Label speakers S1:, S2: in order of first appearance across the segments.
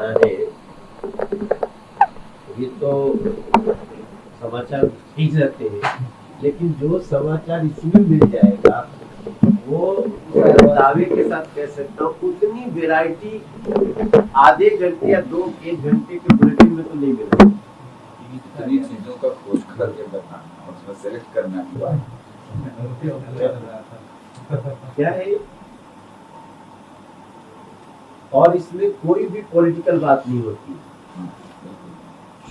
S1: जाना है, ये तो समाचार ठीक रहते हैं, लेकिन जो समाचार इसमें मिल जाएगा वो दावे के साथ कह सकता हूँ उतनी वैरायटी आधे घंटे या 1 घंटे के बुलेटिन में तो नहीं मिलेगी।
S2: इतनी चीजों का खोज करके बताना और उसमें सेलेक्ट करना की बात
S1: क्या है, और इसमें कोई भी पॉलिटिकल बात नहीं होती।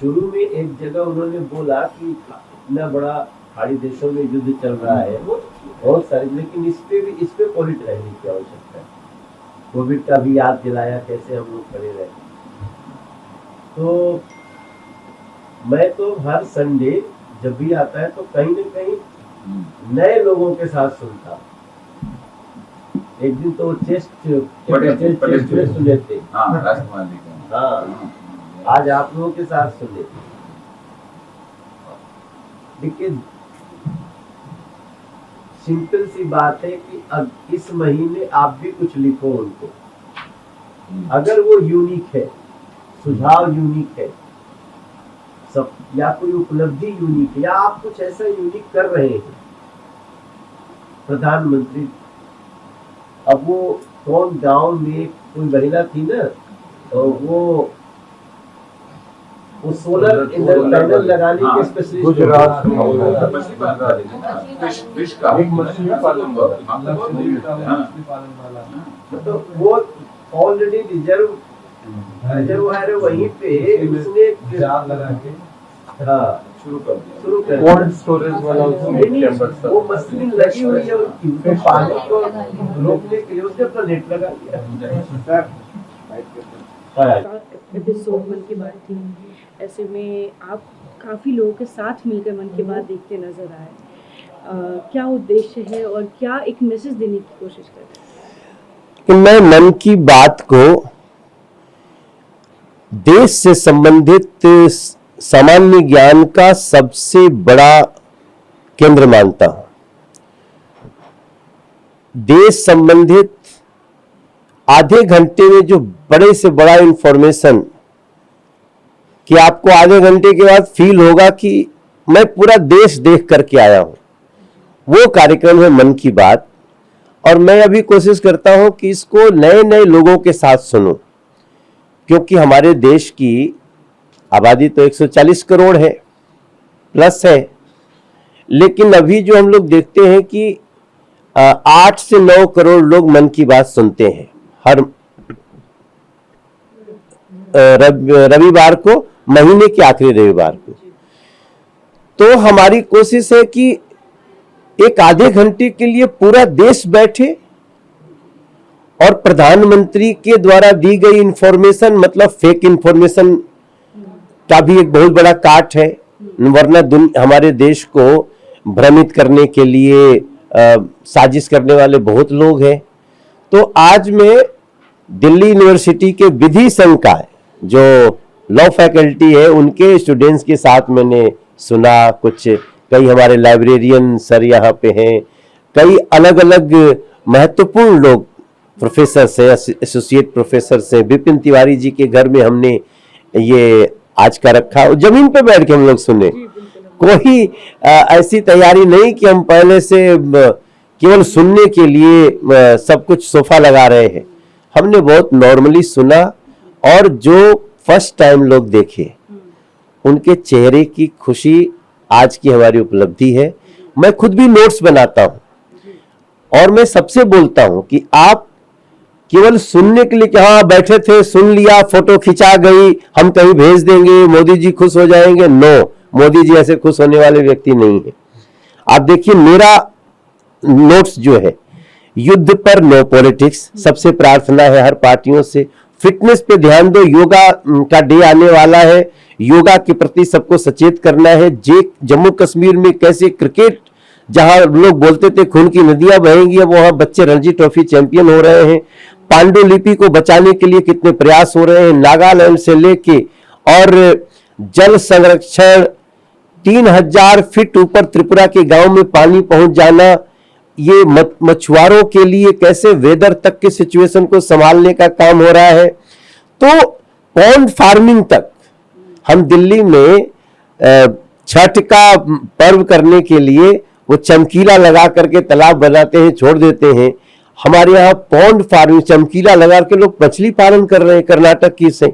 S1: शुरू में एक जगह उन्होंने बोला कि इतना बड़ा खाड़ी देशों में युद्ध चल रहा है, वो बहुत सारे, लेकिन इस पे पॉलिटिक्स रहने की आवश्यकता है। कोविड का भी याद दिलाया कैसे हम लोग खड़े रहे। तो मैं तो हर संडे जब भी आता है तो कहीं न कहीं नए लोगों के साथ सुनता हूँ। एक दिन तो चेस्ट सुने थे, हाँ, आज आप लोगों के साथ सुने थे। लेकिन सिंपल सी बात है कि अब इस महीने आप भी कुछ लिखो उनको, अगर वो यूनिक है, सुझाव यूनिक है, सब या कोई उपलब्धि यूनिक है, या आप कुछ ऐसा यूनिक कर रहे हैं। प्रधानमंत्री, अब वो कौन गांव में कोई महिला थी ना, तो वो सोलर पैनल लगाने के स्पेशलिस्ट गुजरात तो वो ऑलरेडी रिजर्व है वहीं पे उसने जाल लगा के शुरू कर कोल्ड स्टोरेज वाला वो मशीन लगी हुई है उसकी, पानी को रोकने के लिए उसने अपना नेट लगा दिया।
S3: एपिसोड मन की बात थी, ऐसे में आप काफ़ी लोगों के साथ मिलकर मन की बात देखते नजर आए, क्या उद्देश्य है और क्या एक मैसेज देने की कोशिश कर रहे हैं?
S4: कि मैं मन की बात को देश से संबंधित सामान्य ज्ञान का सबसे बड़ा केंद्र मानता हूं। देश संबंधित आधे घंटे में जो बड़े से बड़ा इंफॉर्मेशन कि आपको आधे घंटे के बाद फील होगा कि मैं पूरा देश देख करके आया हूं, वो कार्यक्रम है मन की बात। और मैं अभी कोशिश करता हूं कि इसको नए नए लोगों के साथ सुनूं, क्योंकि हमारे देश की आबादी तो 140 करोड़ है प्लस है, लेकिन अभी जो हम लोग देखते हैं कि 8 से 9 करोड़ लोग मन की बात सुनते हैं हर रविवार को, महीने के आखिरी रविवार को। तो हमारी कोशिश है कि एक आधे घंटे के लिए पूरा देश बैठे और प्रधानमंत्री के द्वारा दी गई इंफॉर्मेशन, मतलब फेक इंफॉर्मेशन का भी एक बहुत बड़ा काट है, वरना हमारे देश को भ्रमित करने के लिए साजिश करने वाले बहुत लोग हैं। तो आज मैं दिल्ली यूनिवर्सिटी के विधि संकाय जो लॉ फैकल्टी है उनके स्टूडेंट्स के साथ मैंने सुना, कुछ कई हमारे लाइब्रेरियन सर यहाँ पे हैं, कई अलग अलग महत्वपूर्ण लोग प्रोफेसर से, एसोसिएट प्रोफेसर से। विपिन तिवारी जी के घर में हमने ये आज का रखा, जमीन पे बैठ के हम लोग सुने, कोई ऐसी तैयारी नहीं कि हम पहले से केवल सुनने के लिए सब कुछ सोफा लगा रहे हैं। हमने बहुत नॉर्मली सुना, और जो फर्स्ट टाइम लोग देखे उनके चेहरे की खुशी आज की हमारी उपलब्धि है। मैं खुद भी नोट्स बनाता हूं और मैं सबसे बोलता हूं कि आप केवल सुनने के लिए कि हाँ बैठे थे सुन लिया, फोटो खिंचा गई, हम कहीं भेज देंगे, मोदी जी खुश हो जाएंगे, नो, मोदी जी ऐसे खुश होने वाले व्यक्ति नहीं है। आप देखिए मेरा नोट्स जो है, युद्ध पर नो पॉलिटिक्स, सबसे प्रार्थना है हर पार्टियों से, फिटनेस पे ध्यान दो, योगा का डे आने वाला है, योगा के प्रति सबको सचेत करना है। जम्मू कश्मीर में कैसे क्रिकेट, जहां लोग बोलते थे खून की नदियां बहेंगी, अब वहां बच्चे रणजी ट्रॉफी चैंपियन हो रहे हैं। पांडुलिपि को बचाने के लिए कितने प्रयास हो रहे हैं, नागालैंड से लेके, और जल संरक्षण, 3000 फीट ऊपर त्रिपुरा के गांव में पानी पहुंच जाना, ये मछुआरों के लिए कैसे वेदर तक के सिचुएशन को संभालने का काम हो रहा है। तो पॉन्ड फार्मिंग तक। हम दिल्ली में छठ का पर्व करने के लिए वो चमकीला लगा करके तालाब बनाते हैं, छोड़ देते हैं। हमारे यहाँ पॉन्ड फार्मिंग चमकीला लगा के लोग मछली पालन कर रहे हैं कर्नाटक की से।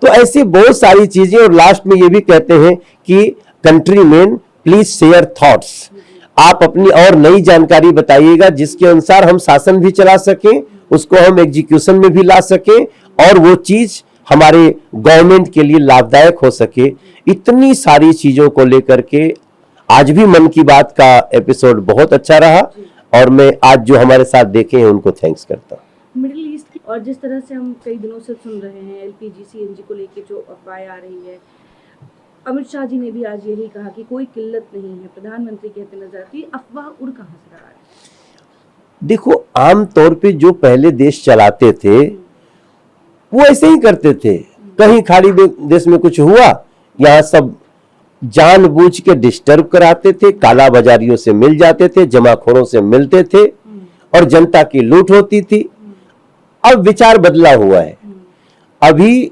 S4: तो ऐसी बहुत सारी चीजें, और लास्ट में ये भी कहते हैं कि कंट्रीमैन प्लीज शेयर थॉट्स, आप अपनी और नई जानकारी बताइएगा जिसके अनुसार हम शासन भी चला सकें, उसको हम एग्जीक्यूशन में भी ला सकें और वो चीज हमारे गवर्नमेंट के लिए लाभदायक हो सके। इतनी सारी चीजों को लेकर के आज भी मन की बात का एपिसोड बहुत अच्छा रहा, और मैं आज जो हमारे साथ देखे हैं उनको थैंक्स करता हूँ।
S3: मिडिल ईस्ट की, और जिस तरह से हम कई दिनों से सुन रहे हैं एलपीजी सीएनजी को लेके जो अफवाहें आ रही है, अमित शाह जी ने भी आज यही कहा कि कोई किल्लत नहीं है, प्रधानमंत्री कहते नजर आती है, अफवाह उड़ कहाँ से रहा है?
S4: देखो, आम तौर पे जो पहले देश चलाते थे वो ऐसे ही करते थे। कहीं खाड़ी देश में कुछ हुआ, यहाँ सब जानबूझ के डिस्टर्ब कराते थे, काला बाजारियों से मिल जाते थे, जमाखोरों से मिलते थे और जनता की लूट होती थी। अब विचार बदला हुआ है। अभी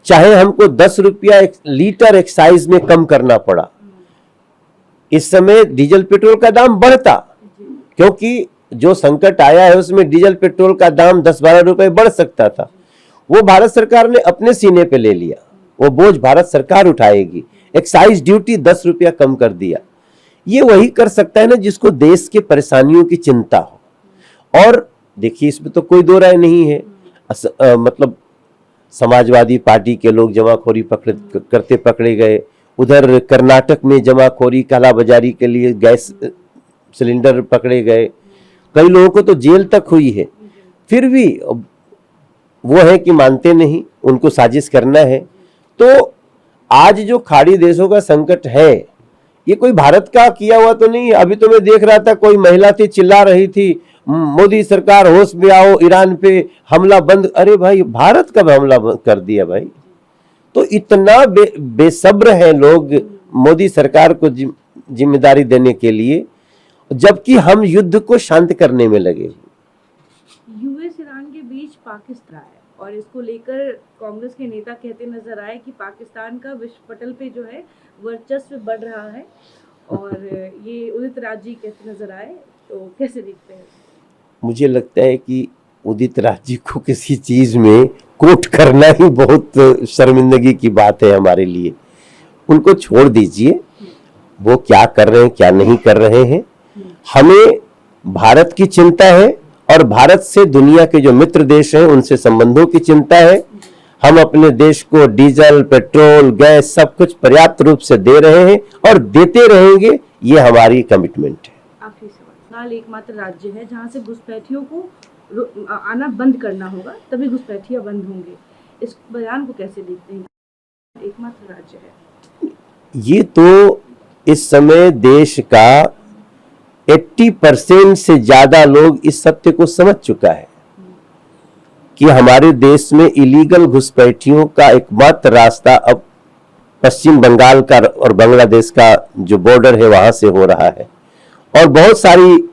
S4: चाहे हमको 10 रुपया लीटर एक्साइज में कम करना पड़ा, इस समय डीजल पेट्रोल का दाम बढ़ता, क्योंकि जो संकट आया है उसमें डीजल पेट्रोल का दाम 10-12 रुपए बढ़ सकता था। वो भारत सरकार ने अपने सीने पे ले लिया, वो बोझ भारत सरकार उठाएगी। एक्साइज ड्यूटी 10 रुपया कम कर दिया। ये वही कर सकता है ना जिसको देश के परेशानियों की चिंता हो। और देखिए, इसमें तो कोई दो राय नहीं है। मतलब समाजवादी पार्टी के लोग जमाखोरी करते पकड़े गए, उधर कर्नाटक में जमाखोरी कालाबाजारी के लिए गैस सिलेंडर पकड़े गए, कई लोगों को तो जेल तक हुई है। फिर भी वो है कि मानते नहीं, उनको साजिश करना है। तो आज जो खाड़ी देशों का संकट है, ये कोई भारत का किया हुआ तो नहीं है। अभी तो मैं देख रहा था, कोई महिला थी चिल्ला रही थी, मोदी सरकार होश में आओ, ईरान पे हमला बंद। अरे भाई, भारत कब हमला कर दिया भाई? तो इतना बेसब्र है लोग मोदी सरकार को जिम्मेदारी देने के लिए, जबकि हम युद्ध को शांत करने में लगे।
S3: यूएस ईरान के बीच पाकिस्तान है, और इसको लेकर कांग्रेस के नेता कहते नजर आए कि पाकिस्तान का विश्व पटल पे जो है वर्चस्व बढ़ रहा है, और ये उदित राज जी कहते नजर आए। तो कैसे देखते हैं?
S4: मुझे लगता है कि उदित राज जी को किसी चीज में कोट करना ही बहुत शर्मिंदगी की बात है हमारे लिए। उनको छोड़ दीजिए, वो क्या कर रहे हैं क्या नहीं कर रहे हैं। हमें भारत की चिंता है, और भारत से दुनिया के जो मित्र देश हैं उनसे संबंधों की चिंता है। हम अपने देश को डीजल, पेट्रोल, गैस सब कुछ पर्याप्त रूप से दे रहे हैं और देते रहेंगे, ये हमारी कमिटमेंट है।
S3: आखिरी सवाल, बंगाल एकमात्र राज्य है जहां से घुसपैठियों को आना बंद करना होगा, तभी घुसपैठियां बंद होंगे। इस बयान को कैसे देखते हैं? एकमात्र राज्य है,
S4: ये तो इस समय देश का 80% से ज्यादा लोग इस सत्य को समझ चुका है कि हमारे देश में इलीगल घुसपैठियों का एकमात्र रास्ता अब पश्चिम बंगाल का और बांग्लादेश का जो बॉर्डर है वहां से हो रहा है। और बहुत सारी,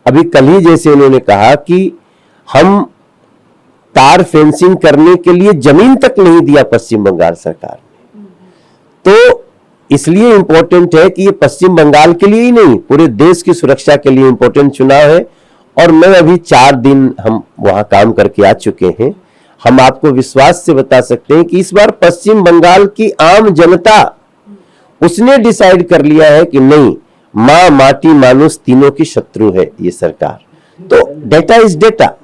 S4: अभी कल ही जैसे उन्होंने कहा कि हम तार फेंसिंग करने के लिए जमीन तक नहीं दिया पश्चिम बंगाल सरकार ने। तो इसलिए इंपॉर्टेंट है कि ये पश्चिम बंगाल के लिए ही नहीं, पूरे देश की सुरक्षा के लिए इंपॉर्टेंट चुनाव है। और मैं अभी 4 दिन हम वहां काम करके आ चुके हैं। हम आपको विश्वास से बता सकते हैं कि इस बार पश्चिम बंगाल की आम जनता उसने डिसाइड कर लिया है कि नहीं, माँ, माटी, मानुष तीनों की शत्रु है ये सरकार। तो डेटा इज डेटा।